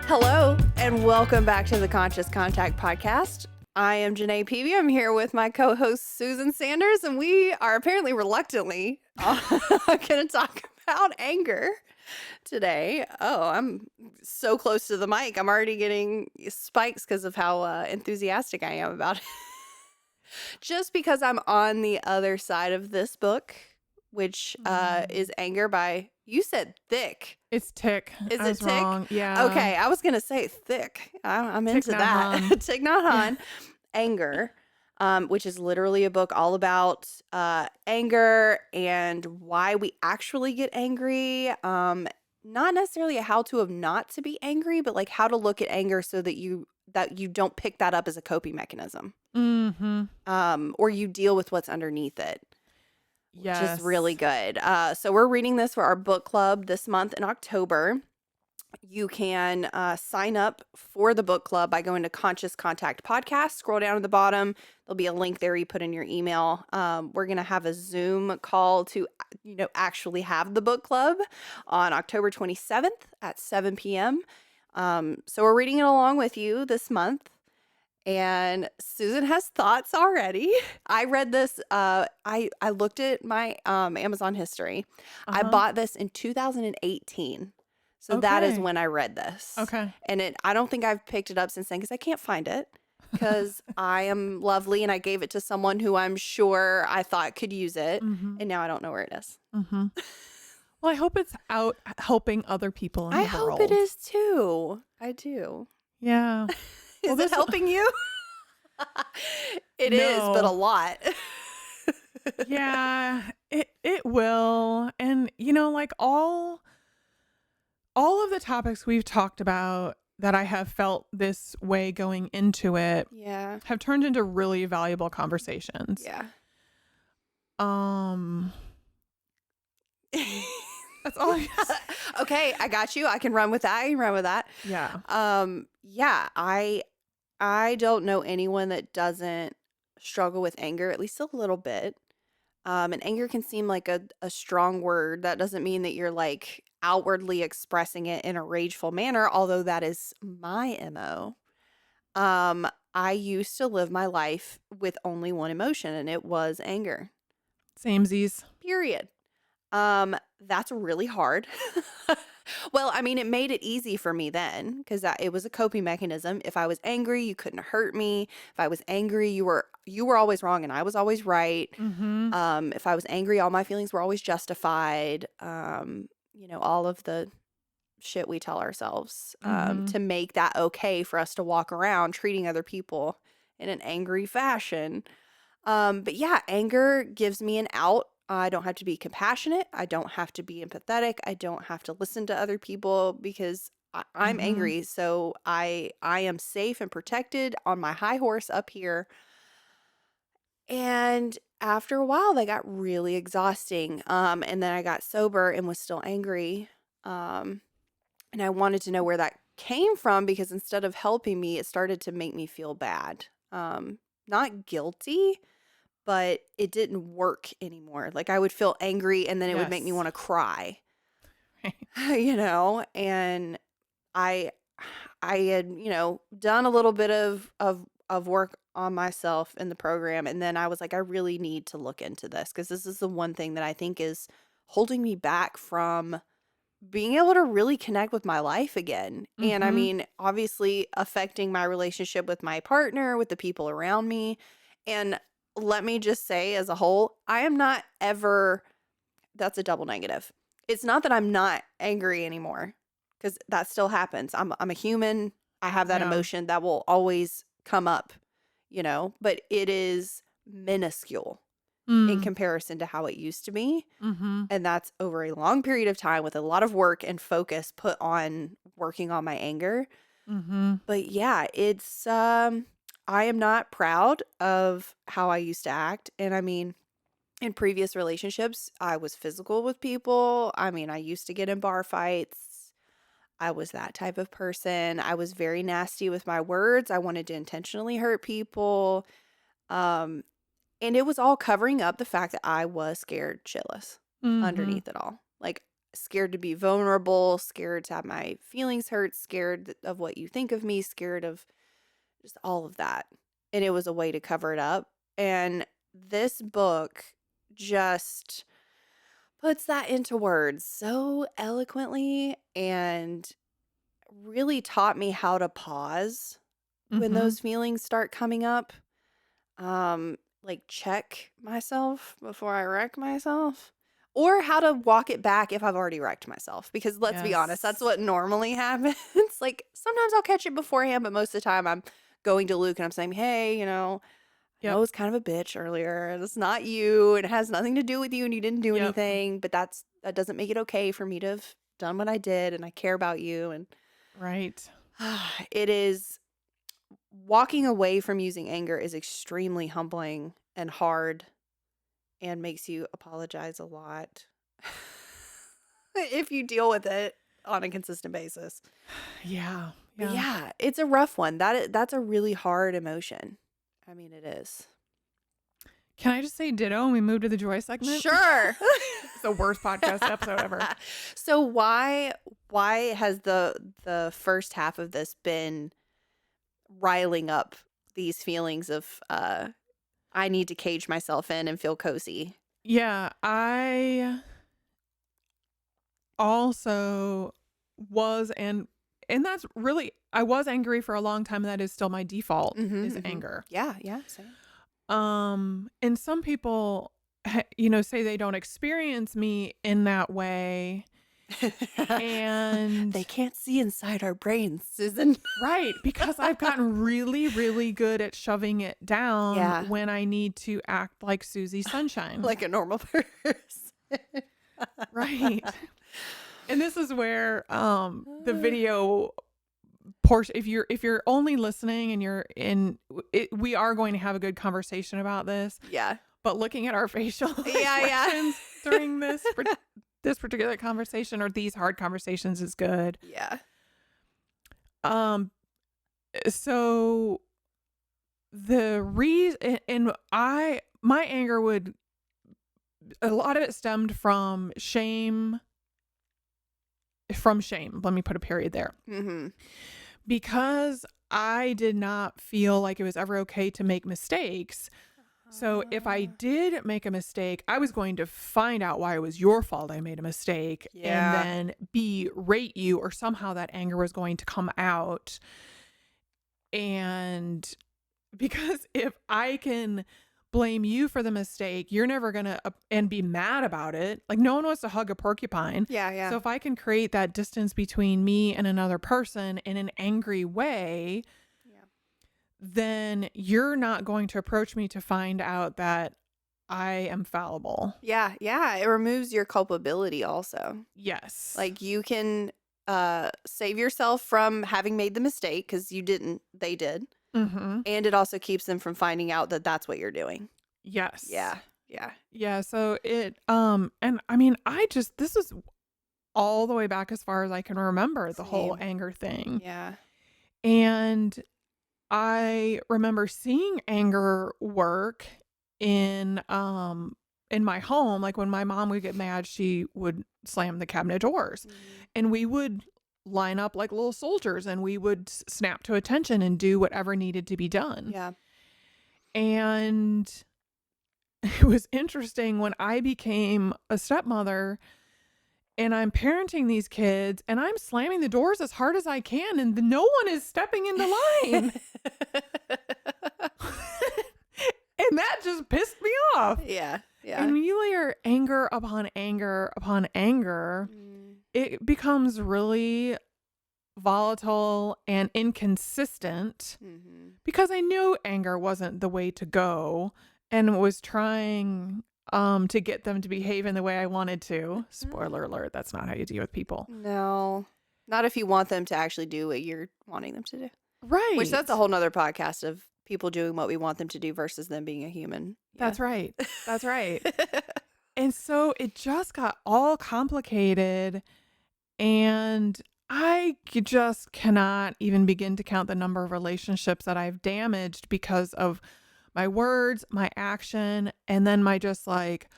Hello, and welcome back to the Conscious Contact Podcast. I am Genay Peavey. I'm here with my co-host, Susan Sanders, and we are apparently reluctantly going to talk about anger today. Oh, I'm so close to the mic. I'm already getting spikes because of how enthusiastic I am about it. Just because I'm on the other side of this book, which is Anger by, you said thick. It's tick. Is I it was tick? wrong. Yeah. Okay, I was going to say thick. I'm Thich into Nhat that. Hanh. Thich Nhat Hanh, Anger, which is literally a book all about anger and why we actually get angry. Not necessarily a how-to of not to be angry, but like how to look at anger so that you don't pick that up as a coping mechanism. Mm-hmm. Or you deal with what's underneath it. Yes. Which is really good. So we're reading this for our book club this month in October. You can sign up for the book club by going to Conscious Contact Podcast. Scroll down to the bottom. There'll be a link there you put in your email. We're going to have a Zoom call to, actually have the book club on October 27th at 7 p.m. So we're reading it along with you this month. And Susan has thoughts already. I read this. I looked at my Amazon history. I bought this in 2018. So that is Okay. when I read this. Okay. And I don't think I've picked it up since then because I can't find it because I am lovely and I gave it to someone who I'm sure I thought could use it. Mm-hmm. And now I don't know where it is. Mm-hmm. Well, I hope it's out helping other people in the world. I hope it is too. I do. Yeah. Is it helping you? It is, but a lot. Yeah, it will. And like all of the topics we've talked about that I have felt this way going into it Yeah. have turned into really valuable conversations. Yeah. That's all. Okay, I got you. I can run with that. I can run with that. Yeah. Yeah, I don't know anyone that doesn't struggle with anger, at least a little bit. And anger can seem like a strong word. That doesn't mean that you're like outwardly expressing it in a rageful manner, although that is my MO. I used to live my life with only one emotion, and it was anger. Samesies. Period. That's really hard. Well, I mean, it made it easy for me then because it was a coping mechanism. If I was angry, you couldn't hurt me. If I was angry, you were always wrong and I was always right. Mm-hmm. If I was angry, all my feelings were always justified. All of the shit we tell ourselves to make that okay for us to walk around treating other people in an angry fashion. But yeah, anger gives me an out. I don't have to be compassionate. I don't have to be empathetic. I don't have to listen to other people because I'm angry. So I am safe and protected on my high horse up here. And after a while, that got really exhausting. And then I got sober and was still angry. And I wanted to know where that came from because instead of helping me, it started to make me feel bad. Not guilty, but it didn't work anymore. Like I would feel angry and then it would make me want to cry, and I had, done a little bit of work on myself in the program. And then I was like, I really need to look into this because this is the one thing that I think is holding me back from being able to really connect with my life again. And I mean, obviously affecting my relationship with my partner, with the people around me. And let me just say as a whole, I am not ever, that's a double negative. It's not that I'm not angry anymore because that still happens. I'm a human. I have that emotion that will always come up, but it is minuscule in comparison to how it used to be. And that's over a long period of time with a lot of work and focus put on working on my anger. But yeah, it's, I am not proud of how I used to act. And I mean, in previous relationships, I was physical with people. I mean, I used to get in bar fights. I was that type of person. I was very nasty with my words. I wanted to intentionally hurt people. And it was all covering up the fact that I was scared shitless underneath it all. Like scared to be vulnerable, scared to have my feelings hurt, scared of what you think of me, scared of just all of that. And it was a way to cover it up. And this book just puts that into words so eloquently and really taught me how to pause when Mhm. those feelings start coming up. Like check myself before I wreck myself. Or how to walk it back if I've already wrecked myself. Because let's be honest, that's Yes. what normally happens. Like sometimes I'll catch it beforehand, but most of the time I'm going to Luke and I'm saying, hey, I know Yep. I was kind of a bitch earlier, and it's not you, and it has nothing to do with you, and you didn't do Yep. anything, but that doesn't make it okay for me to have done what I did, and I care about you, and Right. it is walking away from using anger is extremely humbling and hard and makes you apologize a lot if you deal with it on a consistent basis. Yeah. But Yeah. yeah, it's a rough one. That's a really hard emotion. I mean, it is. Can I just say ditto and we move to the joy segment? Sure. It's the worst podcast episode ever. So why has the first half of this been riling up these feelings of I need to cage myself in and feel cozy? Yeah, I also was and that's really I was angry for a long time and that is still my default is Mhm. anger. Yeah, yeah, same. And some people say they don't experience me in that way and They can't see inside our brains, Susan. right, because I've gotten really, really good at shoving it down Yeah, when I need to act like Susie Sunshine. like a normal person. Right. And this is where the video portion if you're only listening and you're in it, we are going to have a good conversation about this, Yeah. but looking at our facial Yeah, yeah. expressions during this particular conversation or these hard conversations is good. Yeah. Um so the reason and I my anger would a lot of it stemmed from shame. Let me put a period there. Mhm. Because I did not feel like it was ever okay to make mistakes. So if I did make a mistake, I was going to find out why it was your fault I made a mistake and Yeah. then berate you or somehow that anger was going to come out. And because if I can blame you for the mistake, you're never going to and be mad about it. Like no one wants to hug a porcupine. Yeah, yeah. So if I can create that distance between me and another person in an angry way, Yeah. then you're not going to approach me to find out that I am fallible. Yeah, yeah, it removes your culpability also. Yes. Like you can save yourself from having made the mistake cuz you didn't, they did. Mm-hmm. And it also keeps them from finding out that that's what you're doing. Yes. Yeah. Yeah. Yeah. So and I mean, this is all the way back as far as I can remember the whole Same. anger thing. Yeah. And I remember seeing anger work in my home. Like when my mom would get mad, she would slam the cabinet doors Mhm. and we would line up like little soldiers and we would snap to attention and do whatever needed to be done. Yeah. And it was interesting when I became a stepmother and I'm parenting these kids and I'm slamming the doors as hard as I can and no one is stepping into line. And that just pissed me off. Yeah. Yeah. And when you layer anger upon anger upon anger, Mm. it becomes really volatile and inconsistent Mhm. because I knew anger wasn't the way to go and was trying to get them to behave in the way I wanted to. Spoiler alert, that's not how you deal with people. No. Not if you want them to actually do what you're wanting them to do. Right. Which that's a whole nother podcast of people doing what we want them to do versus them being a human. That's right. That's right. And so it just got all complicated and just cannot even begin to count the number of relationships that I've damaged because of my words, my action, and then my just like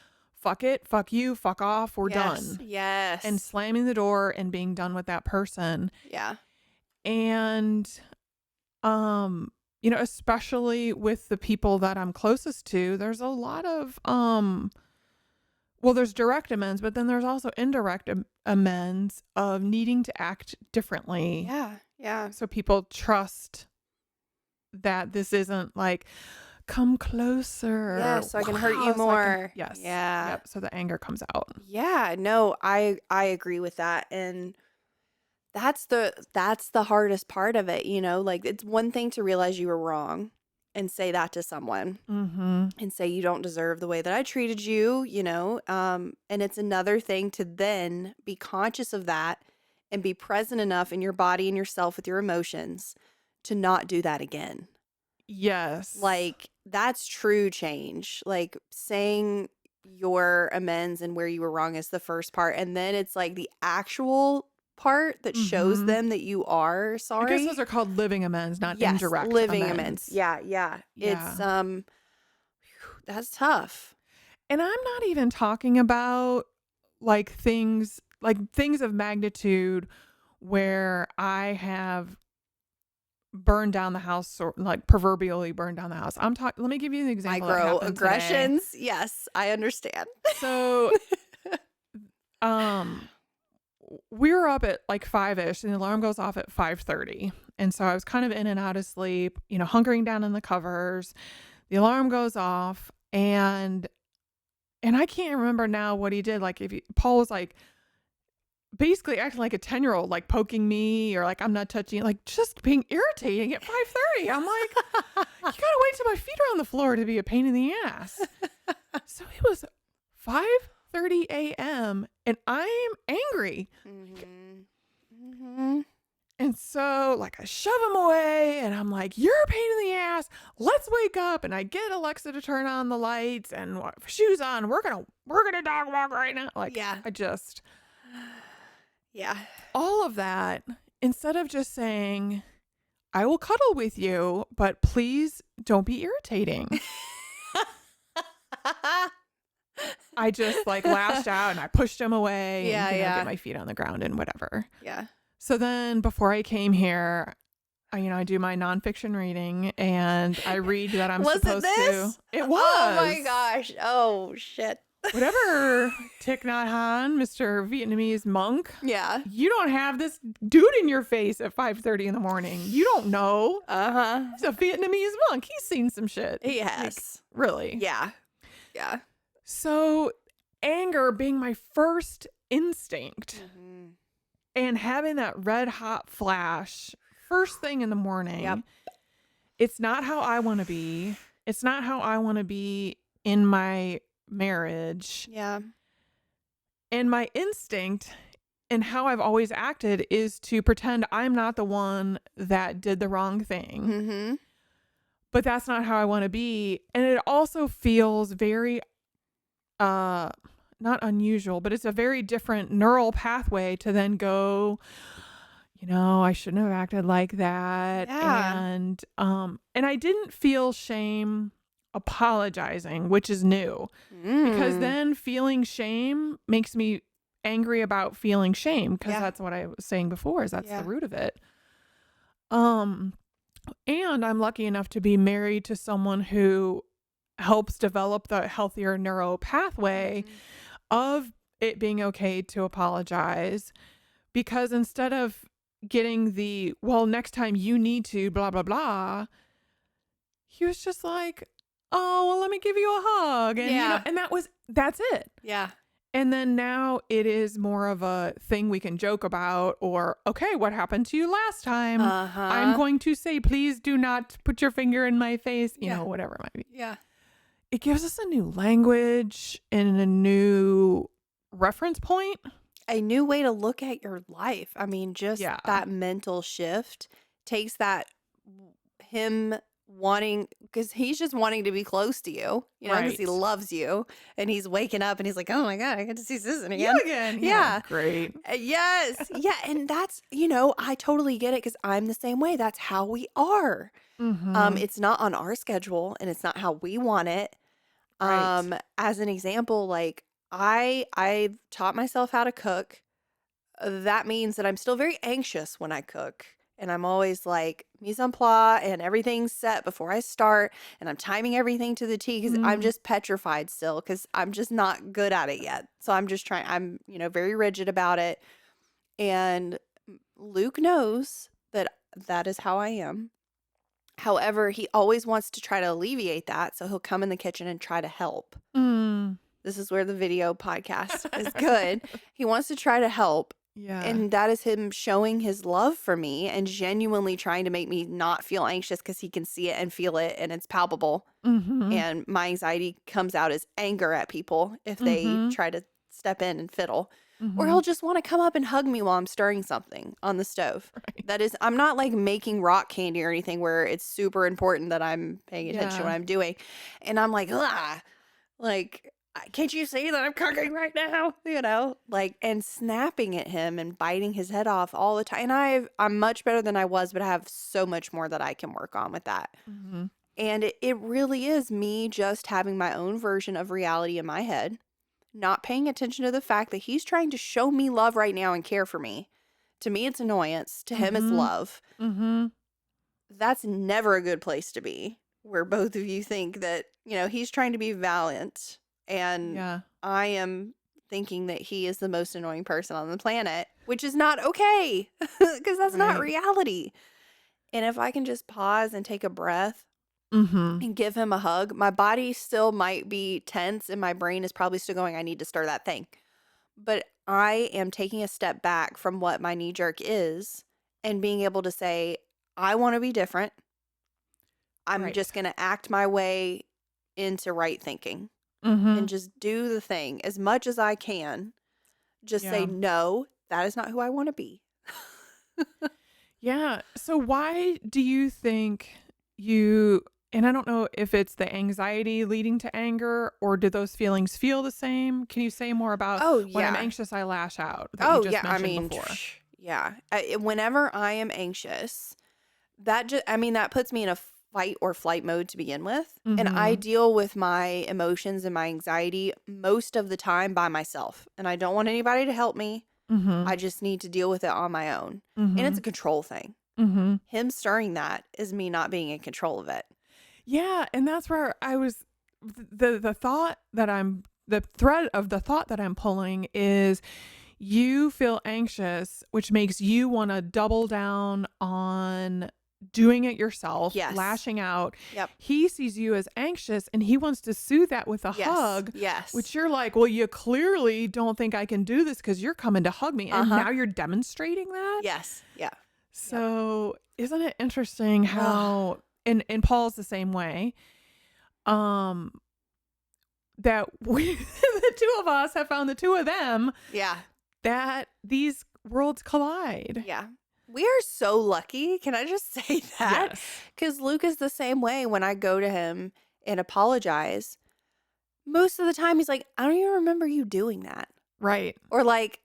fuck it, fuck you, fuck off, we're Yes. done. And Yes. slamming the door and being done with that person. Yeah. And, especially with the people that I'm closest to, there's a lot of, well, there's direct amends, but then there's also indirect amends of needing to act differently. Yeah. Yeah. So people trust that this isn't like, come closer. Yeah, so I can hurt you Wow, more. Yes. Yeah. Yep. So the anger comes out. Yeah, no, I agree with that. And that's the hardest part of it, like it's one thing to realize you were wrong and say that to someone Mm-hmm. and say you don't deserve the way that I treated you, and it's another thing to then be conscious of that and be present enough in your body and yourself with your emotions to not do that again. Yes. Like, that's true change. Like, saying your amends and where you were wrong is the first part. And then it's like the actual part that shows them that you are I sorry. guess those are called living amends, not Yes, indirect living amends. amends. Yeah, yeah. Yeah. It's that's tough. And I'm not even talking about like things of magnitude where I have burned down the house or like proverbially burned down the house. I'm talking, let me give you an example. Microaggressions. Yes, I understand. So, we were up at like 5-ish and the alarm goes off at 5:30. And so I was kind of in and out of sleep, hunkering down in the covers. The alarm goes off and I can't remember now what he did. Like Paul was like basically acting like a 10-year-old, like poking me or like I'm not touching, like just being irritating at 5:30. I'm like, you gotta wait till my feet are on the floor to be a pain in the ass. So it was 5:30 a.m. and I'm angry. And so like I shove him away and I'm like, you're a pain in the ass. Let's wake up. And I get Alexa to turn on the lights and shoes on. We're gonna dog walk right now. Like, Yeah. Yeah. All of that, instead of just saying, I will cuddle with you, but please don't be irritating. I just like lashed out and I pushed him away and get my feet on the ground and whatever. Yeah. So then before I came here, I do my nonfiction reading and I read that I'm supposed to. It was. Oh my gosh. Oh shit. Whatever, Thich Nhat Hanh, Mr. Vietnamese monk. Yeah. You don't have this dude in your face at 5:30 in the morning. You don't know. He's a Vietnamese monk. He's seen some shit. He has. Like, really? Yeah. Yeah. So anger being my first instinct and having that red hot flash first thing in the morning. Yep. It's not how I want to be. It's not how I want to be in my marriage. Yeah. And my instinct and how I've always acted is to pretend I'm not the one that did the wrong thing. But that's not how I want to be. And it also feels very not unusual, but it's a very different neural pathway to then go, I shouldn't have acted like that. Yeah. And I didn't feel shame apologizing, which is new, because then feeling shame makes me angry about feeling shame, because that's what I was saying before, is that's the root of it. And I'm lucky enough to be married to someone who helps develop the healthier neuro pathway of it being okay to apologize, because instead of getting the, well, next time you need to blah blah blah, he was just like, oh, well, let me give you a hug. And, and that's it. Yeah. And then now it is more of a thing we can joke about, or, okay, what happened to you last time? I'm going to say, please do not put your finger in my face, whatever it might be. Yeah. It gives us a new language and a new reference point. A new way to look at your life. I mean, just that mental shift takes that him wanting, because he's just wanting to be close to you, because he loves you, and he's waking up and he's like, oh my God, I get to see Susan again. You again. Yeah. Great. Yes. Yeah. And that's, I totally get it, because I'm the same way. That's how we are. It's not on our schedule and it's not how we want it. Right. As an example, like I've taught myself how to cook. That means that I'm still very anxious when I cook. And I'm always like mise en place and everything's set before I start. And I'm timing everything to the T because I'm Mm. just petrified still because I'm just not good at it yet. So I'm just trying, I'm, very rigid about it. And Luke knows that that is how I am. However, he always wants to try to alleviate that. So he'll come in the kitchen and try to help. Mm. This is where the video podcast is good. He wants to try to help. Yeah. And that is him showing his love for me and genuinely trying to make me not feel anxious because he can see it and feel it and it's palpable. Mhm. And my anxiety comes out as anger at people if they Mhm. try to step in and fiddle. Or he'll Mhm. just want to come up and hug me while I'm stirring something on the stove. Right. That is, I'm not like making rock candy or anything where it's super important that I'm paying attention to what Yeah. I'm doing. And I'm like, ah, like, can't you see that I'm cooking right now? Like, and snapping at him and biting his head off all the time. And I'm much better than I was, but I have so much more that I can work on with that. Mhm. And it really is me just having my own version of reality in my head, not paying attention to the fact that he's trying to show me love right now and care for me. To me, it's annoyance. To him, it's Mhm. love. Mhm. That's never a good place to be, where both of you think that, he's trying to be valiant and Yeah. I am thinking that he is the most annoying person on the planet, which is not okay because that's not Right. reality. And if I can just pause and take a breath Mhm. and give him a hug, my body still might be tense and my brain is probably still going, I need to stir that thing. But I am taking a step back from what my knee jerk is and being able to say, I want to be different. I'm Right. just going to act my way into right thinking and Mhm. just do the thing as much as I can. Just say, Yeah. no, that is not who I want to be. Yeah. So why do you think you, and I don't know if it's the anxiety leading to anger or do those feelings feel the same? Can you say more about Oh, when I'm yeah. anxious, I lash out that you Oh, just yeah. I mentioned mean, before? yeah. Whenever I am anxious, that puts me in a fight or flight mode to begin with. And I Mhm. deal with my emotions and my anxiety most of the time by myself. And I don't want anybody to help me. I Mhm. just need to deal with it on my own. And it's a Mhm. control thing. Mhm. Him stirring that is me not being in control of it. Yeah, and that's where I was the thought that I'm the thread of the thought that I'm pulling is you feel anxious, which makes you want to double down on doing it yourself, Yes. lashing out. Yep. He sees you as anxious and he wants to soothe that with a Yes. hug, Yes. which you're like, well, you clearly don't think I can do this because you're coming to hug me. And Uh-huh. now you're demonstrating that. Yes. Yeah. Yep. So isn't it interesting Ugh. how and Paul's the same way. Um that we the two of us have found the two of them Yeah. that these worlds collide. Yeah. We are so lucky. Can I just say that? Yes. Because Luke is the same way when I go to him and apologize. Most of the time, he's like, I don't even remember you doing that. Right. Or like,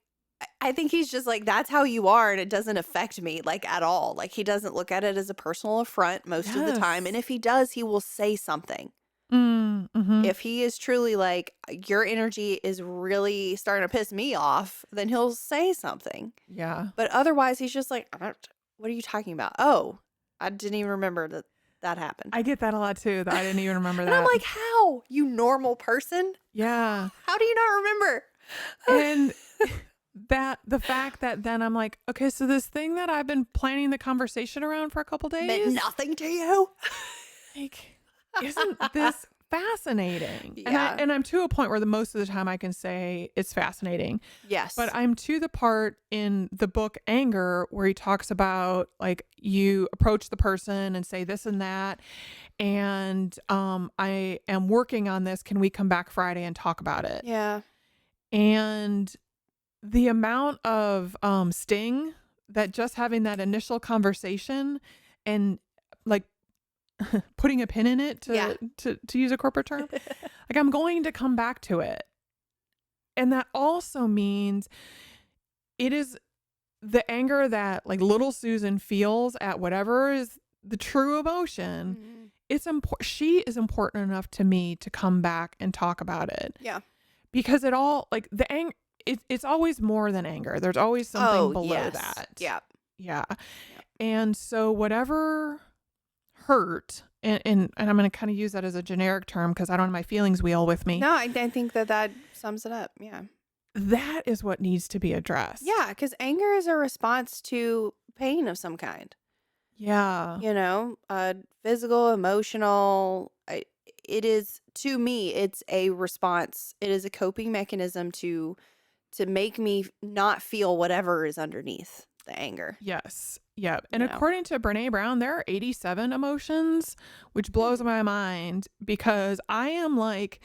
I think he's just like, that's how you are. And it doesn't affect me like at all. Like, he doesn't look at it as a personal affront most of the time. And Yes. if he does, he will say something. Mhm. If he is truly like, your energy is really starting to piss me off, then he'll say something. Yeah. But otherwise, he's just like, what are you talking about? Oh, I didn't even remember that happened. I get that a lot too, that I didn't even remember And I'm that. like, how? You normal person? Yeah. How do you not remember? And that the fact that then I'm like, okay, so this thing that I've been planning the conversation around for a couple Meant days, nothing to you? like, isn't this fascinating? Yeah. And I'm to a point where the most of the time I can say it's fascinating. But Yes. I'm to the part in the book Anger where he talks about like you approach the person and say this and that. And I am working on this. Can we come back Friday and talk about it? Yeah. And the amount of sting that just having that initial conversation and like putting a pin in it Yeah. to use a corporate term, like I'm going to come back to it. And that also means it is the anger that like little Susan feels at whatever is the true emotion. Mhm. It's important. She is important enough to me to come back and talk about it Yeah. because it all like the anger, it's always more than anger. There's always something Oh, below yes. that. Yeah. Yeah. Yep. And so whatever hurt, and I'm going to kind of use that as a generic term because I don't have my feelings wheel with me. No, I think that sums it up. Yeah. That is what needs to be addressed. Yeah, because anger is a response to pain of some kind. Yeah. Physical, emotional. It is, to me, it's a response. It is a coping mechanism to make me not feel whatever is underneath the anger. Yes. Yeah. And You know? according to Brene Brown, there are 87 emotions, which blows my mind because I am like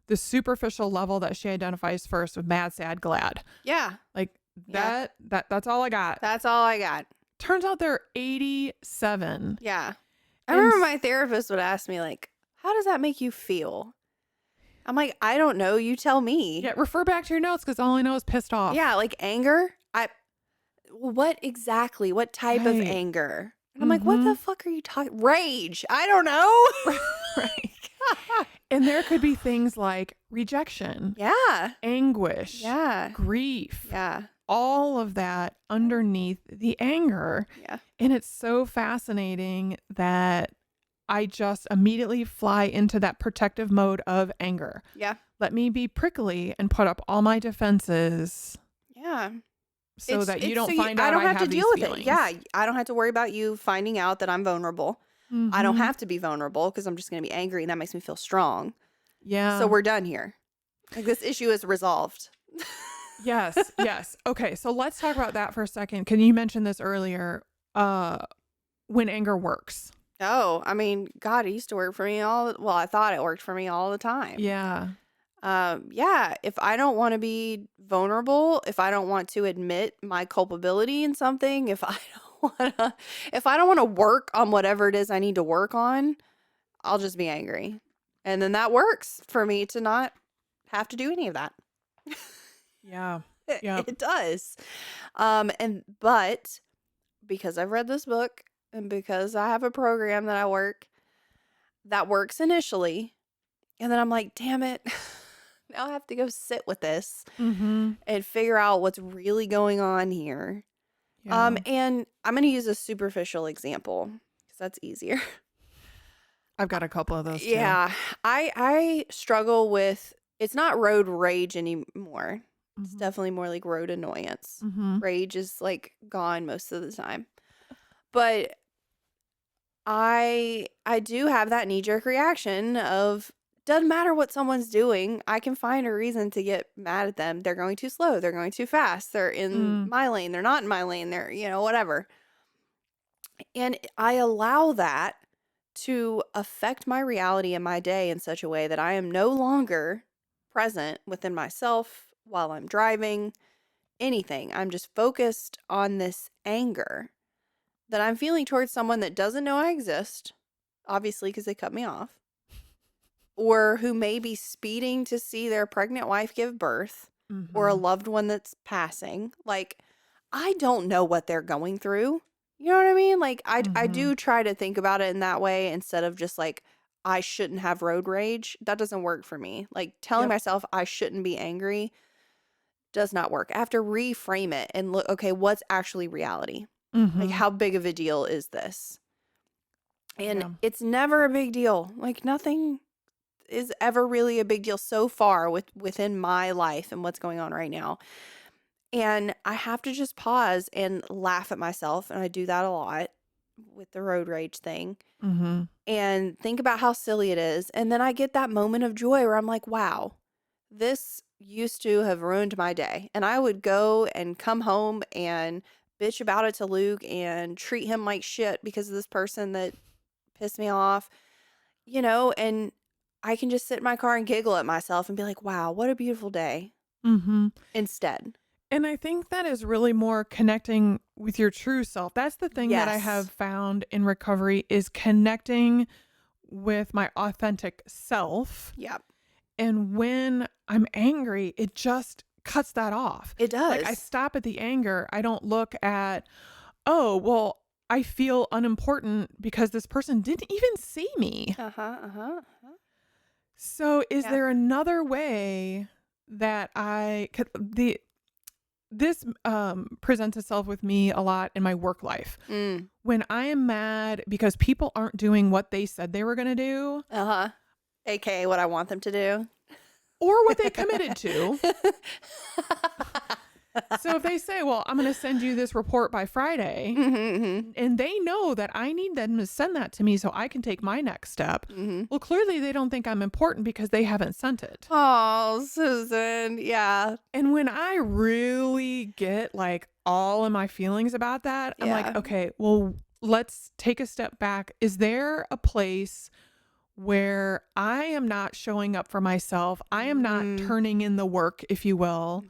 the superficial level that she identifies first with mad, sad, glad. Yeah. Like Yeah. that's all I got. That's all I got. Turns out there are 87. Yeah. I And remember my therapist would ask me, like, how does that make you feel? I'm like, I don't know. You tell me. Yeah, refer back to your notes because all I know is pissed off. Yeah, like anger. What exactly? What type of Right. anger? And I'm like, what the fuck are you talking? Rage. I don't know. Right. And there could be things like rejection, Yeah. anguish, Yeah. grief, Yeah. all of that underneath the anger. Yeah. And it's so fascinating that I just immediately fly into that protective mode of anger. Yeah. Let me be prickly and put up all my defenses Yeah. so that you don't so find out I don't I have to these deal with feelings. it. Yeah. I don't have to worry about you finding out that I'm vulnerable. I don't Mhm. have to be vulnerable because I'm just going to be angry and that makes me feel strong. Yeah. So we're done here. Like, this issue is resolved. Yes, yes. Okay, so let's talk about that for a second. Can you mention this earlier? When anger works. Oh, I mean, God, it used to work for me I thought it worked for me all the time. Yeah. Yeah, if I don't want to be vulnerable, if I don't want to admit my culpability in something, if I don't want to work on whatever it is I need to work on, I'll just be angry. And then that works for me to not have to do any of that. Yeah. It, Yeah. it does. But because I've read this book and because I have a program that that works initially, and then I'm like, damn it. Now I have to go sit with this Mm-hmm. and figure out what's really going on here. Yeah. And I'm going to use a superficial example because that's easier. I've got a couple of those too. Yeah, I struggle with, it's not road rage anymore. It's Mhm. definitely more like road annoyance. Mm-hmm. Rage is like gone most of the time. But I do have that knee-jerk reaction of, doesn't matter what someone's doing, I can find a reason to get mad at them. They're going too slow, they're going too fast, they're in my lane, they're not in my lane, they're, whatever. And I allow that to affect my reality and my day in such a way that I am no longer present within myself while I'm driving, anything. I'm just focused on this anger that I'm feeling towards someone that doesn't know I exist, obviously because they cut me off, or who may be speeding to see their pregnant wife give birth, or a loved one that's passing. Like, I don't know what they're going through. You know what I mean? Like, I do try to think about it in that way instead of just like, I shouldn't have road rage. That doesn't work for me. Like, telling myself I shouldn't be angry does not work. I have to reframe it and look, okay, what's actually reality? Like, how big of a deal is this? And it's never a big deal. Like, nothing is ever really a big deal so far within my life and what's going on right now. And I have to just pause and laugh at myself. And I do that a lot with the road rage thing. And think about how silly it is. And then I get that moment of joy where I'm like, wow, this used to have ruined my day. And I would go and come home and bitch about it to Luke and treat him like shit because of this person that pissed me off, and I can just sit in my car and giggle at myself and be like, wow, what a beautiful day instead. And I think that is really more connecting with your true self. That's the thing that I Yes. have found in recovery is connecting with my authentic self. Yep. And when I'm angry, it just cuts that off. It does. Like I stop at the anger. I don't look at, oh, well, I feel unimportant because this person didn't even see me. Uh-huh. So is there another way that this presents itself with me a lot in my work life. Mm. When I am mad because people aren't doing what they said they were going to do, AKA what I want them to do. or what they committed to. So if they say, well, I'm going to send you this report by Friday, and they know that I need them to send that to me so I can take my next step. Well, clearly they don't think I'm important because they haven't sent it. Oh, Susan. Yeah. And when I really get like all of my feelings about that, I'm like, Yeah. okay, well, let's take a step back. Is there a place where I am not showing up for myself? I am not turning in the work, if you will,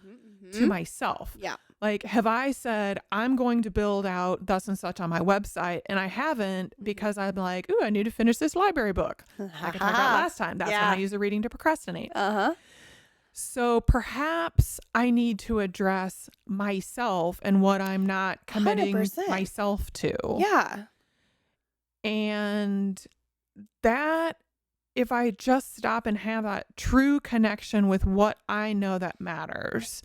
to myself. Yeah. Like, have I said, I'm going to build out thus and such on my website, and I haven't because I'm like, ooh, I need to finish this library book. Like I talked about last time. That's when I use the reading to procrastinate. So perhaps I need to address myself and what I'm not committing 100%. myself to. Yeah. And that, if I just stop and have that true connection with what I know that matters.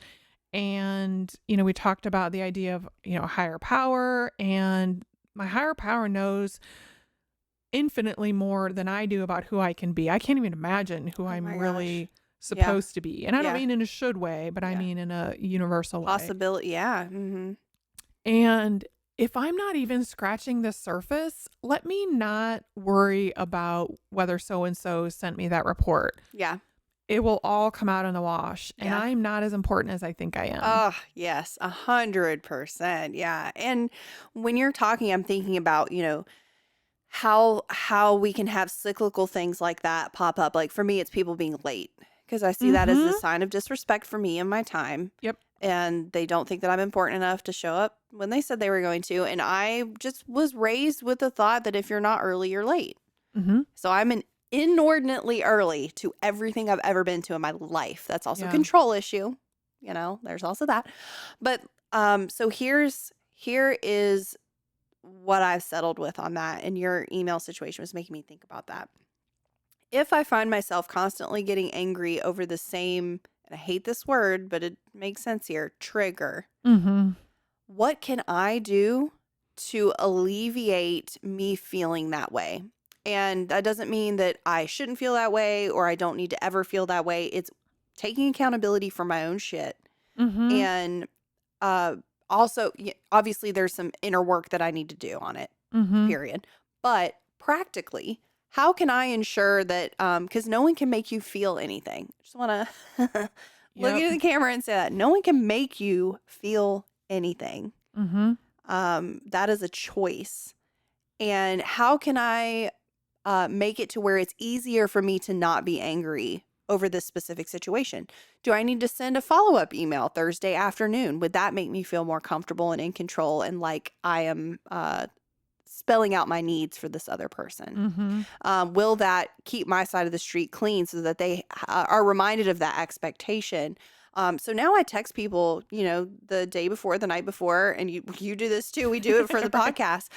And, we talked about the idea of, higher power, and my higher power knows infinitely more than I do about who I can be. I can't even imagine who I'm really supposed to be. And I don't mean in a should way, but I mean in a universal way. Possibility. Yeah. And if I'm not even scratching the surface, let me not worry about whether so-and-so sent me that report. Yeah. It will all come out in the wash. And I'm not as important as I think I am. Oh, yes. 100%. Yeah. And when you're talking, I'm thinking about, how we can have cyclical things like that pop up. Like for me, it's people being late, because I see that as a sign of disrespect for me and my time. Yep. And they don't think that I'm important enough to show up when they said they were going to. And I just was raised with the thought that if you're not early, you're late. So I'm an inordinately early to everything I've ever been to in my life. That's also a control issue. There's also that. But so here is what I've settled with on that. And your email situation was making me think about that. If I find myself constantly getting angry over the same, and I hate this word, but it makes sense here, trigger, what can I do to alleviate me feeling that way? And that doesn't mean that I shouldn't feel that way or I don't need to ever feel that way. It's taking accountability for my own shit. And also, obviously, there's some inner work that I need to do on it, period. But practically, how can I ensure that, because no one can make you feel anything. I just want to look into the camera and say that. No one can make you feel anything. That is a choice. And how can I make it to where it's easier for me to not be angry over this specific situation? Do I need to send a follow-up email Thursday afternoon? Would that make me feel more comfortable and in control and like I am spelling out my needs for this other person? Will that keep my side of the street clean so that they are reminded of that expectation? So now I text people, the day before, the night before, and you do this too. We do it for the podcast.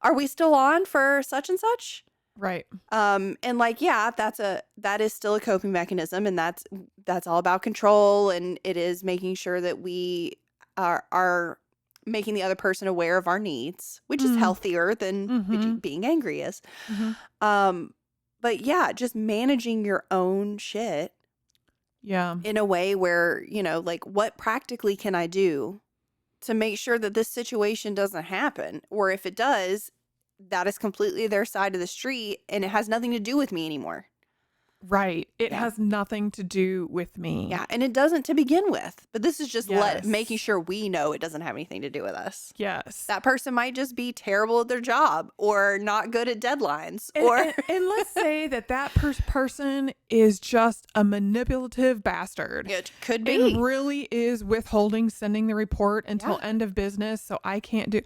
Are we still on for such and such? Right. And like, that is still a coping mechanism, and that's all about control, and it is making sure that we are making the other person aware of our needs, which is healthier than being angry is. But yeah, just managing your own shit. Yeah. In a way where, like, what practically can I do to make sure that this situation doesn't happen? Or if it does, that is completely their side of the street and it has nothing to do with me anymore. Right. It has nothing to do with me. Yeah. And it doesn't to begin with. But this is just making sure we know it doesn't have anything to do with us. Yes. That person might just be terrible at their job or not good at deadlines. And let's say that person is just a manipulative bastard. It could be. And really is withholding sending the report until end of business. So I can't do.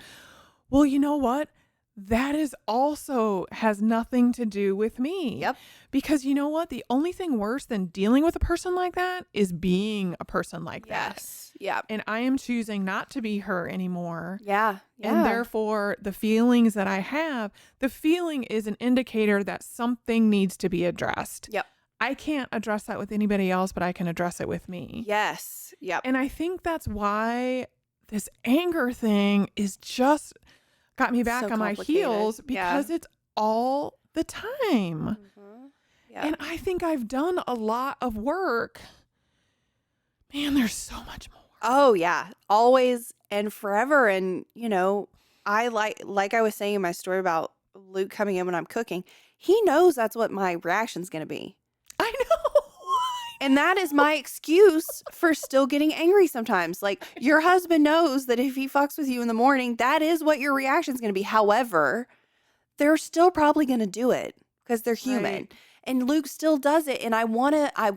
Well, you know what? That is also has nothing to do with me. Yep. Because you know what? The only thing worse than dealing with a person like that is being a person like that. Yes. Yeah. And I am choosing not to be her anymore. Yeah. And therefore, the feelings that I have, the feeling is an indicator that something needs to be addressed. Yep. I can't address that with anybody else, but I can address it with me. Yes. Yep. And I think that's why this anger thing is just got me back So on my complicated. heels Yeah. because it's all the time. Yeah. And I think I've done a lot of work. Man, there's so much more. Oh yeah, always and forever. And I like I was saying in my story about Luke coming in when I'm cooking. He knows that's what my reaction's going to be. I know. And that is my excuse for still getting angry sometimes. Like, your husband knows that if he fucks with you in the morning, that is what your reaction's going to be. However, they're still probably going to do it because they're human. Right. And Luke still does it. And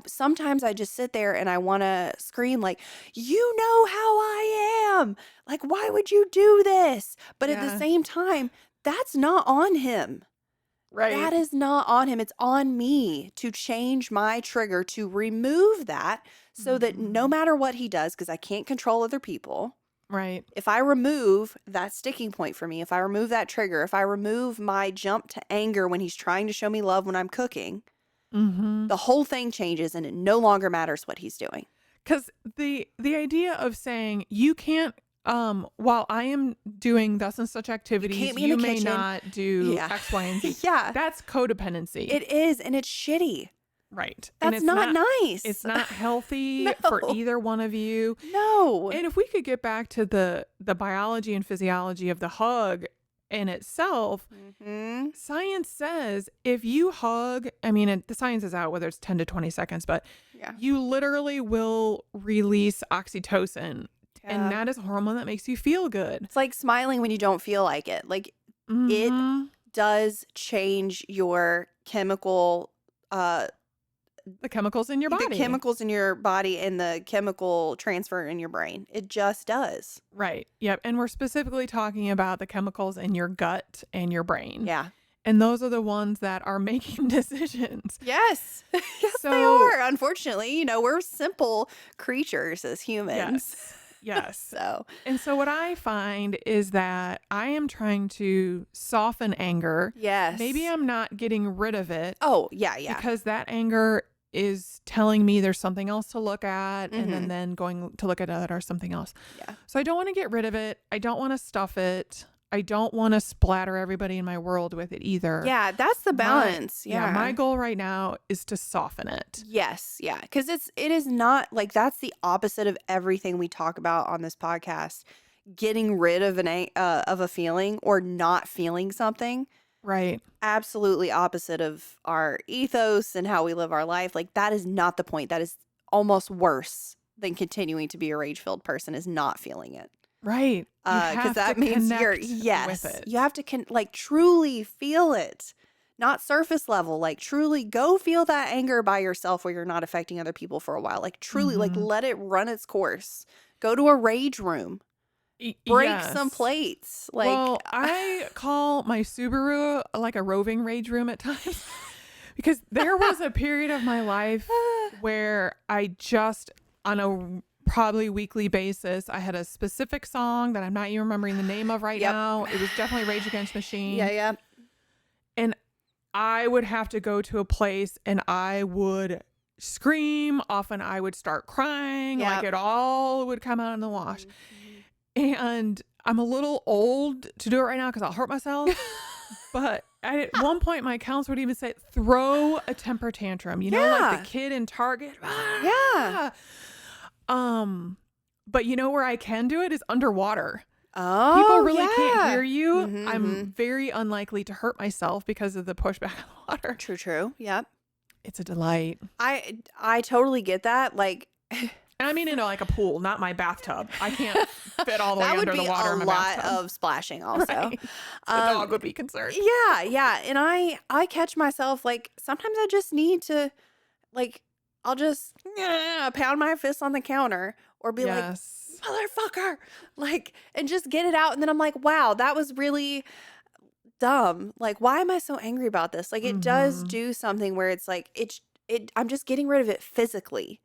sometimes I just sit there and I want to scream like, you know how I am. Like, why would you do this? But at the Yeah. same time, that's not on him. Right. That is not on him. It's on me to change my trigger, to remove that so that no matter what he does, because I can't control other people. Right. If I remove that sticking point for me, if I remove that trigger, if I remove my jump to anger when he's trying to show me love when I'm cooking, the whole thing changes and it no longer matters what he's doing. Because the idea of saying you can't, while I am doing thus and such activities, be in the may kitchen. not do Yeah. X, Y, and Z. Yeah. That's codependency. It is, and it's shitty. Right. And That's it's not nice. It's not healthy No. for either one of you. No. And if we could get back to the biology and physiology of the hug in itself, science says if you hug, I mean, the science is out whether it's 10 to 20 seconds, but Yeah. you literally will release oxytocin. Yeah. And that is a hormone that makes you feel good. It's like smiling when you don't feel like it. Like, Mhm. it does change your chemical, The chemicals in your body. the chemicals in your body and the chemical transfer in your brain. It just does. Right. Yep. And we're specifically talking about the chemicals in your gut and your brain. Yeah. And those are the ones that are making decisions. Yes. Yes, they So- are. Unfortunately, we're simple creatures as humans. Yes. Yes. So, And so what I find is that I am trying to soften anger. yes. Maybe I'm not getting rid of it Oh, yeah, yeah. because that anger is telling me there's something else to look at and then going to look at it or something else. Yeah. So I don't want to get rid of it. I don't want to stuff it. I don't want to splatter everybody in my world with it either. Yeah, that's the balance. Yeah. My goal right now is to soften it. Yes, yeah, because it is not like that's the opposite of everything we talk about on this podcast. Getting rid of of a feeling or not feeling something, Right. absolutely opposite of our ethos and how we live our life. Like, that is not the point. That is almost worse than continuing to be a rage-filled person, is not feeling it. Right. Because that means you're with it. you have to truly feel it, not surface level. Like, truly go feel that anger by yourself where you're not affecting other people for a while. Like, truly, like, let it run its course. Go to a rage room, break some plates. Like, well, I call my Subaru like a roving rage room at times because there was a period of my life where I just, on a probably weekly basis, I had a specific song that I'm not even remembering the name of right now. It was definitely Rage Against the Machine. yeah. And I would have to go to a place and I would scream. Often I would start crying. Yep. Like, it all would come out in the wash. And I'm a little old to do it right now because I'll hurt myself. But at one point, my counselor would even say, throw a temper tantrum. You know, like the kid in Target. Yeah. But you know where I can do it is underwater. Oh, People really yeah. can't hear you. Mhm, I'm very unlikely to hurt myself because of the pushback of the water. True. Yep. It's a delight. I totally get that. Like, And I mean, like a pool, not my bathtub. I can't fit all the way that would under be the water a in my lot bathtub. of splashing also. Right. The dog would be concerned. Yeah. And I catch myself, like, sometimes I just need to, like, I'll just pound my fist on the counter or be like, motherfucker, like, and just get it out. And then I'm like, wow, that was really dumb. Like, why am I so angry about this? Like, it does do something where it's like, I'm just getting rid of it physically.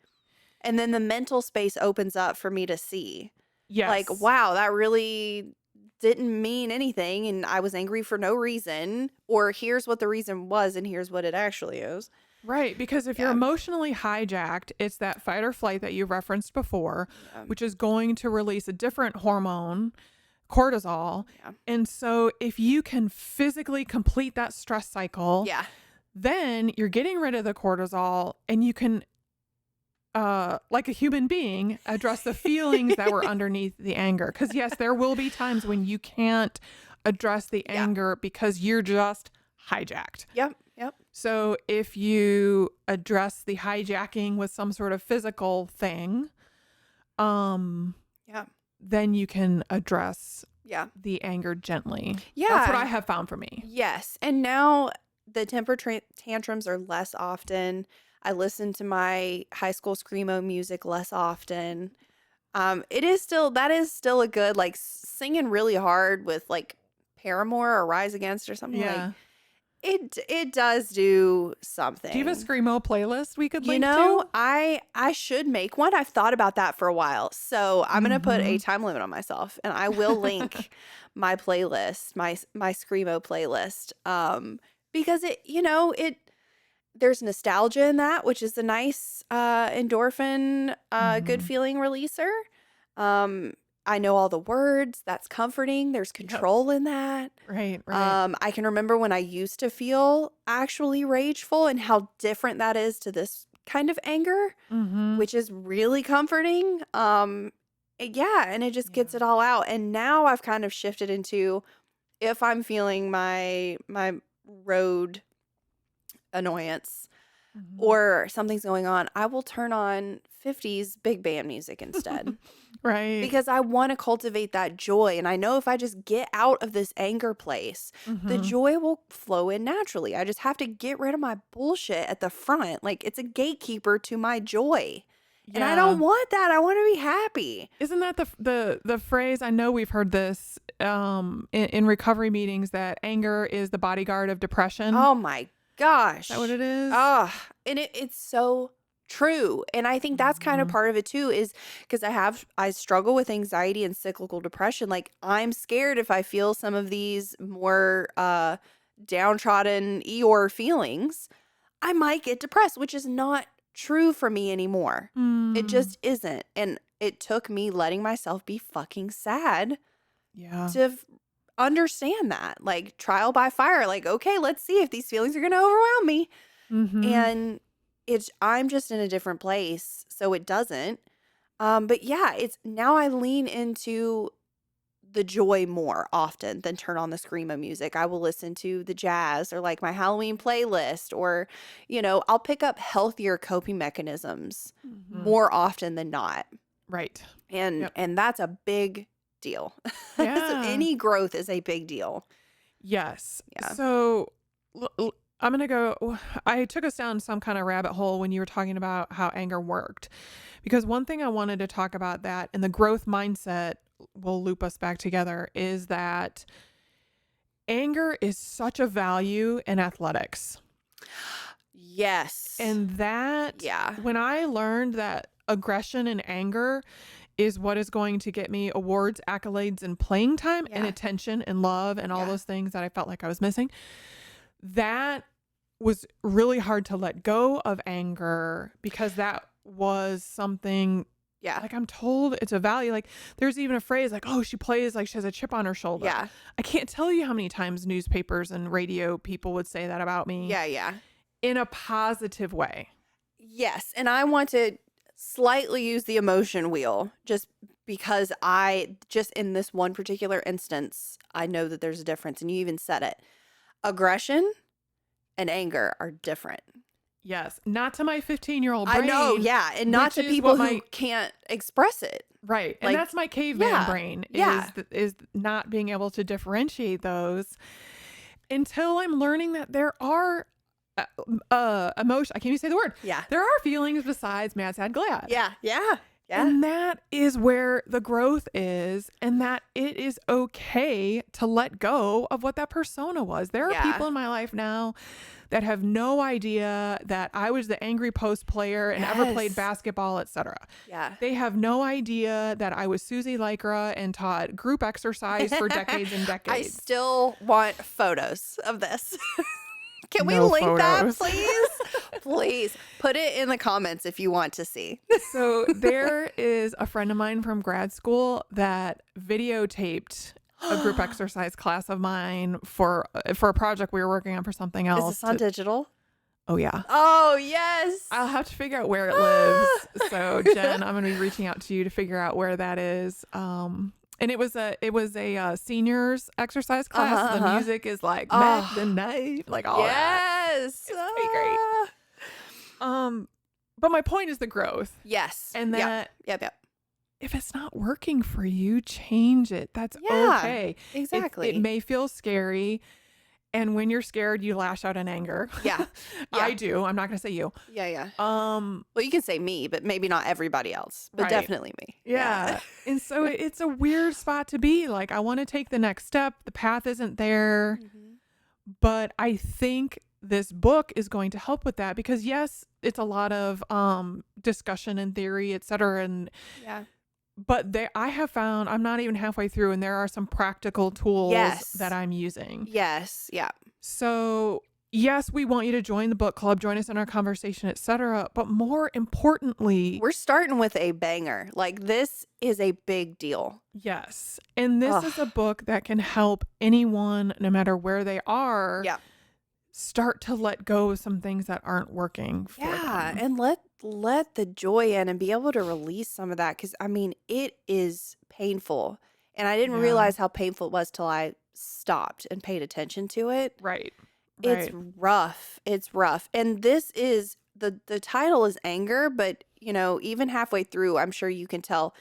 And then the mental space opens up for me to see. Yes. Like, wow, that really didn't mean anything and I was angry for no reason, or here's what the reason was and here's what it actually is. Right, because if you're Yeah. emotionally hijacked, it's that fight or flight that you referenced before, Yeah. which is going to release a different hormone, cortisol. Yeah. And so if you can physically complete that stress cycle, Yeah. then you're getting rid of the cortisol and you can, like a human being, address the feelings that were underneath the anger. Because yes, there will be times when you can't address the Yeah. anger because you're just hijacked. Yep. Yep. So if you address the hijacking with some sort of physical thing, Yeah. then you can address Yeah. the anger gently. Yeah. That's what I have found for me. Yes. And now the temper tantrums are less often. I listen to my high school screamo music less often. That is still a good, like, singing really hard with like Paramore or Rise Against or something, like Yeah. it does do something. Do you have a screamo playlist we could link to? I should make one. I've thought about that for a while. So I'm gonna put a time limit on myself and I will link my playlist, my screamo playlist. Because there's nostalgia in that, which is a nice endorphin good feeling releaser. I know all the words. That's comforting. There's control in that. Right. I can remember when I used to feel actually rageful and how different that is to this kind of anger, which is really comforting. Yeah, and it just gets it all out. And now I've kind of shifted into, if I'm feeling my road annoyance or something's going on, I will turn on 50s big band music instead. Right. Because I want to cultivate that joy. And I know if I just get out of this anger place, the joy will flow in naturally. I just have to get rid of my bullshit at the front. Like, it's a gatekeeper to my joy. And I don't want that. I want to be happy. Isn't that the phrase? I know we've heard this in recovery meetings, that anger is the bodyguard of depression. Oh my gosh. Is that what it is? And it's so true. And I think that's kind of part of it too, is because I struggle with anxiety and cyclical depression. Like, I'm scared if I feel some of these more downtrodden Eeyore feelings, I might get depressed, which is not true for me anymore. It just isn't. And it took me letting myself be fucking sad to understand that. Like, trial by fire. Like, okay, let's see if these feelings are going to overwhelm me. And I'm just in a different place, so it doesn't. But yeah, now I lean into the joy more often than turn on the screamo music. I will listen to the jazz or like my Halloween playlist, or, I'll pick up healthier coping mechanisms more often than not. Right. And that's a big deal. Yeah. So any growth is a big deal. Yes. Yeah. So I'm going to go, I took us down some kind of rabbit hole when you were talking about how anger worked, because one thing I wanted to talk about that, and the growth mindset will loop us back together, is that anger is such a value in athletics. Yes. And that, when I learned that aggression and anger is what is going to get me awards, accolades, and playing time and attention and love and all those things that I felt like I was missing, that was really hard to let go of anger, because that was something, like, I'm told it's a value. Like, there's even a phrase like, oh, she plays like she has a chip on her shoulder. Yeah. I can't tell you how many times newspapers and radio people would say that about me. Yeah. In a positive way. Yes. And I want to slightly use the emotion wheel, just because in this one particular instance, I know that there's a difference, and you even said it. Aggression and anger are different. Yes. Not to my 15-year-old brain. I know, yeah. And not to people who can't express it. Right. And that's my caveman brain, is not being able to differentiate those until I'm learning that there are emotion. I can't even say the word. Yeah. There are feelings besides mad, sad, glad. Yeah. Yeah. And that is where the growth is, and that it is okay to let go of what that persona was. There are Yeah. people in my life now that have no idea that I was the angry post player and ever played Yes. basketball, etc. Yeah. They have no idea that I was Susie Lycra and taught group exercise for decades and I decades. still want photos of this. Can we No link that, photos. please? Please put it in the comments if you want to see. So there is a friend of mine from grad school that videotaped a group exercise class of mine for a project we were working on for something else. Is this on digital? Oh yeah. Oh, yes. I'll have to figure out where it lives. So Jen, I'm going to be reaching out to you to figure out where that is. And it was a seniors exercise class. The music is like Mac the Night, like all that. Yes. It's pretty great. But my point is the growth. Yes. And that Yep. if it's not working for you, change it. That's Yeah, okay. exactly. It may feel scary. And when you're scared, you lash out in anger. Yeah. I do. I'm not going to say you. Yeah. Um, Well, you can say me, but maybe not everybody else, but Right. definitely me. yeah. And so it's a weird spot to be. Like, I want to take the next step. The path isn't there. Mhm. But I think this book is going to help with that because yes, it's a lot of discussion and theory, et cetera. Yeah. But I have found I'm not even halfway through and there are some practical tools Yes. that I'm using. Yes. Yeah. So yes, we want you to join the book club, join us in our conversation, et cetera. But more importantly, We're starting with a banger. Like, this is a big deal. yes. And this is a book that can help anyone, no matter where they are, Yeah. start to let go of some things that aren't working for Yeah. them. And let the joy in and be able to release some of that. Because, I mean, it is painful. And I didn't Yeah. realize how painful it was till I stopped and paid attention to it. Right. It's rough. It's rough. And this is the title is anger, but even halfway through, I'm sure you can tell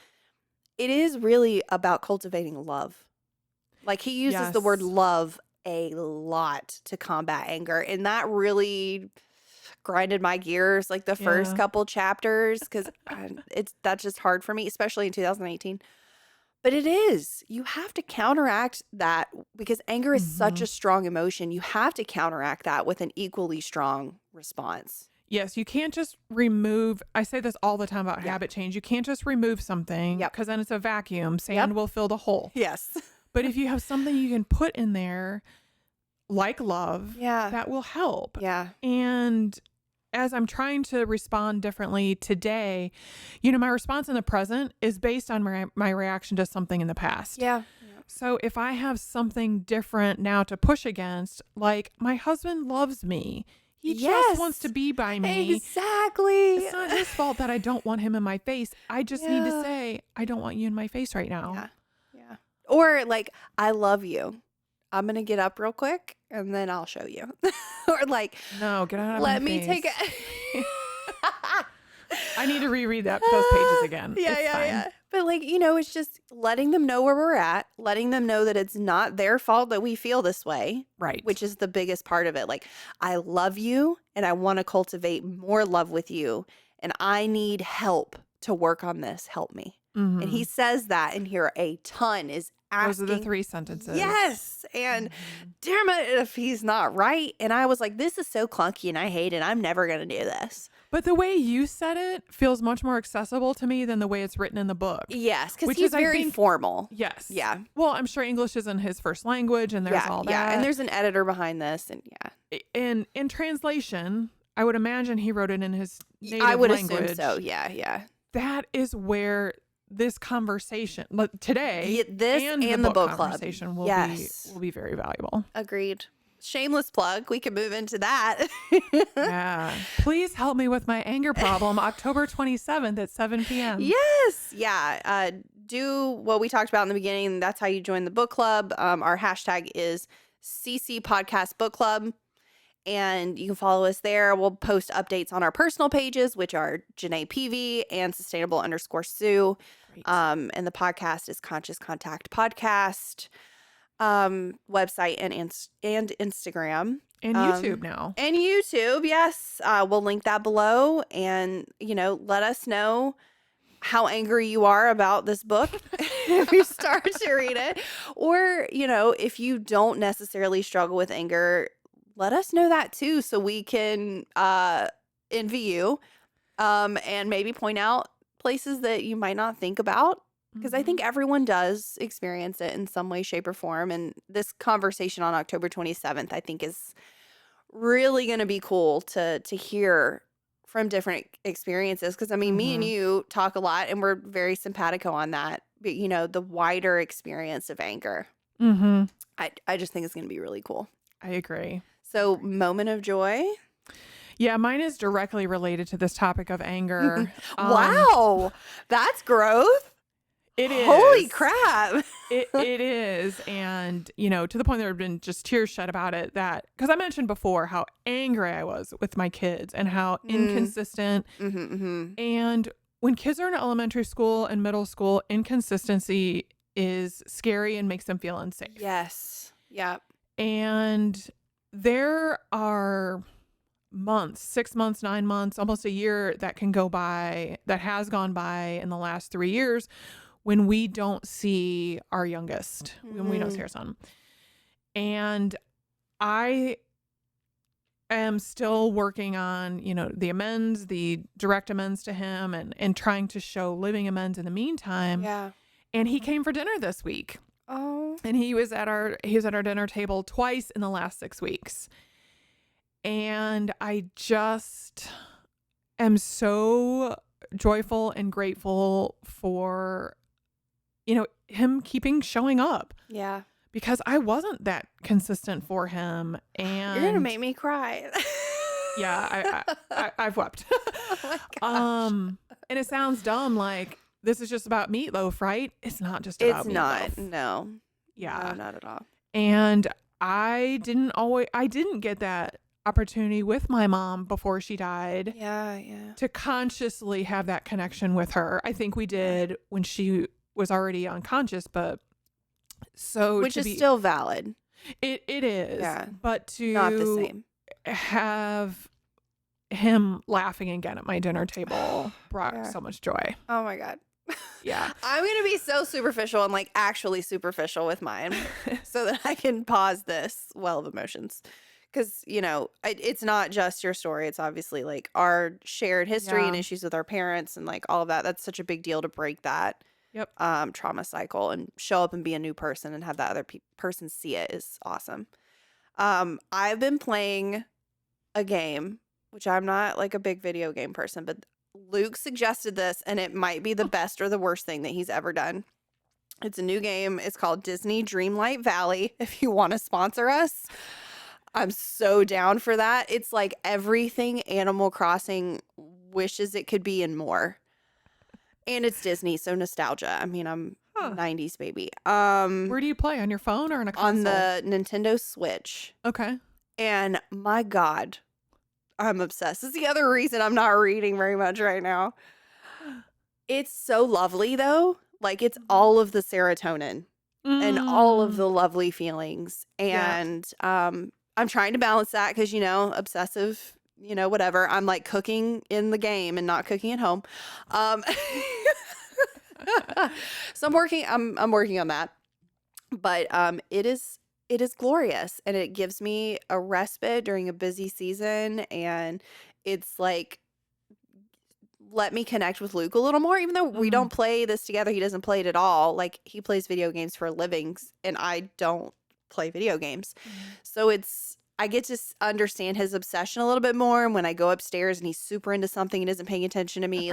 it is really about cultivating love. Like, he uses the word Yes. love a lot to combat anger, and that really grinded my gears like the first Yeah. couple chapters because that's just hard for me, especially in 2018. But it is. You have to counteract that because anger is such a strong emotion. You have to counteract that with an equally strong response. Yes, you can't just remove. I say this all the time about Yeah. habit change. You can't just remove something Yep. because then it's a vacuum. Sand will fill the hole. Yes. But if you have something you can put in there, like love, Yeah. that will help. Yeah. And as I'm trying to respond differently today, my response in the present is based on my reaction to something in the past. Yeah. So if I have something different now to push against, like my husband loves me. He just wants to be by me. Exactly. It's not his fault that I don't want him in my face. I just need to Yeah. say, I don't want you in my face right now. Yeah. Or like, I love you. I'm going to get up real quick and then I'll show you. Or like, No, get out of let my me face. take a. I need to reread those pages again. Yeah, It's fine. yeah. But like, it's just letting them know where we're at, letting them know that it's not their fault that we feel this way, Right. which is the biggest part of it. Like, I love you and I want to cultivate more love with you and I need help to work on this. Help me. Mhm. And he says that in here a ton is asking. Those are the 3 sentences. Yes. And damn it if he's not right. And I was like, this is so clunky and I hate it. I'm never going to do this. But the way you said it feels much more accessible to me than the way it's written in the book. Yes. Because Which he's is, I very think- formal. Yes. Yeah. Well, I'm sure English isn't his first language and there's all that. Yeah. And there's an editor behind this. And yeah. in translation, I would imagine he wrote it in his native I would language. assume so. Yeah. Yeah. That is where this conversation today This and the book club conversation will be very valuable. Agreed. Shameless plug. We can move into that. Yeah. Please help me with my anger problem October 27th at 7 p.m. Yes. Yeah. Do what we talked about in the beginning. That's how you join the book club. Our hashtag is CC Podcast Book Club. And you can follow us there. We'll post updates on our personal pages, which are Genay Peavey and Sustainable_Sue. Great. And the podcast is Conscious Contact Podcast. Website and Instagram. And YouTube now. And YouTube, yes. We'll link that below. And, let us know how angry you are about this book if you start to read it. Or, if you don't necessarily struggle with anger, let us know that too so we can envy you and maybe point out places that you might not think about. Because I think everyone does experience it in some way, shape, or form. And this conversation on October 27th, I think, is really going to be cool to hear from different experiences. Because, I mean, me and you talk a lot, and we're very simpatico on that. But, the wider experience of anger, I just think it's going to be really cool. I agree. So, moment of joy. Yeah, mine is directly related to this topic of anger. Wow, that's growth. It is. Holy crap. It is. And, to the point there have been just tears shed about it, that because I mentioned before how angry I was with my kids and how inconsistent. And when kids are in elementary school and middle school, inconsistency is scary and makes them feel unsafe. Yes. Yeah. And there are months, 6 months, 9 months, almost a year that can go by, that has gone by in the last 3 years, when we don't see our youngest, when we don't see our son. And I am still working on, the amends, the direct amends to him, and trying to show living amends in the meantime. Yeah. And he came for dinner this week. Oh. And he was at our dinner table twice in the last 6 weeks. And I just am so joyful and grateful for him showing up. Yeah. Because I wasn't that consistent for him. And you're gonna make me cry. Yeah, I've wept. Oh my gosh. And it sounds dumb, like this is just about meatloaf, right? It's not just about meatloaf. It's not. No. Yeah. No, not at all. And I didn't get that opportunity with my mom before she died. Yeah. To consciously have that connection with her. I think we did when she was already unconscious, but which is still valid. It is. Yeah. But to not the same. Have him laughing again at my dinner table brought so much joy. Oh my God. Yeah. I'm going to be so superficial and actually superficial with mine so that I can pause this well of emotions. Because, it's not just your story. It's obviously our shared history and issues with our parents and all of that. That's such a big deal to break that trauma cycle and show up and be a new person and have that other person see it is awesome. I've been playing a game, which I'm not a big video game person, but Luke suggested this and it might be the best or the worst thing that he's ever done. It's a new game. It's called Disney Dreamlight Valley. If you want to sponsor us, I'm so down for that. It's everything Animal Crossing wishes it could be and more. And it's Disney, so nostalgia. I mean, I'm 90s baby. Where do you play? On your phone or on a console? On the Nintendo Switch. Okay. And my God, I'm obsessed. This is the other reason I'm not reading very much right now. It's so lovely, though. It's all of the serotonin and all of the lovely feelings. And I'm trying to balance that because, obsessive, whatever. I'm cooking in the game and not cooking at home. So I'm working on that. But it is glorious, and it gives me a respite during a busy season, and it's let me connect with Luke a little more, even though we don't play this together. He doesn't play it at all. He plays video games for a living, and I don't play video games. So I get to understand his obsession a little bit more. And when I go upstairs and he's super into something and isn't paying attention to me,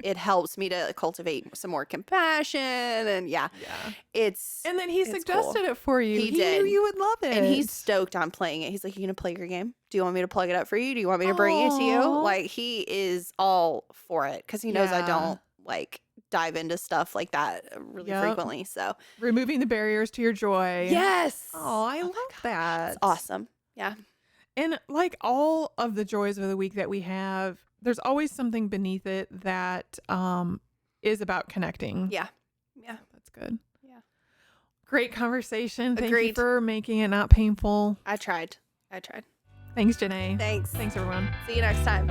it helps me to cultivate some more compassion. And and then he suggested cool. it for you. He did. Knew you would love it. And he's stoked on playing it. He's like, "You gonna play your game? Do you want me to plug it up for you? Do you want me to bring it to you?" He is all for it because he knows I don't dive into stuff like that really frequently. So removing the barriers to your joy. Yes. Oh, I love that. It's awesome. Yeah. And all of the joys of the week that we have, there's always something beneath it that is about connecting. Yeah. Yeah. That's good. Yeah. Great conversation. Thank you Agreed. for making it not painful. I tried. Thanks, Genay. Thanks. Thanks, everyone. See you next time.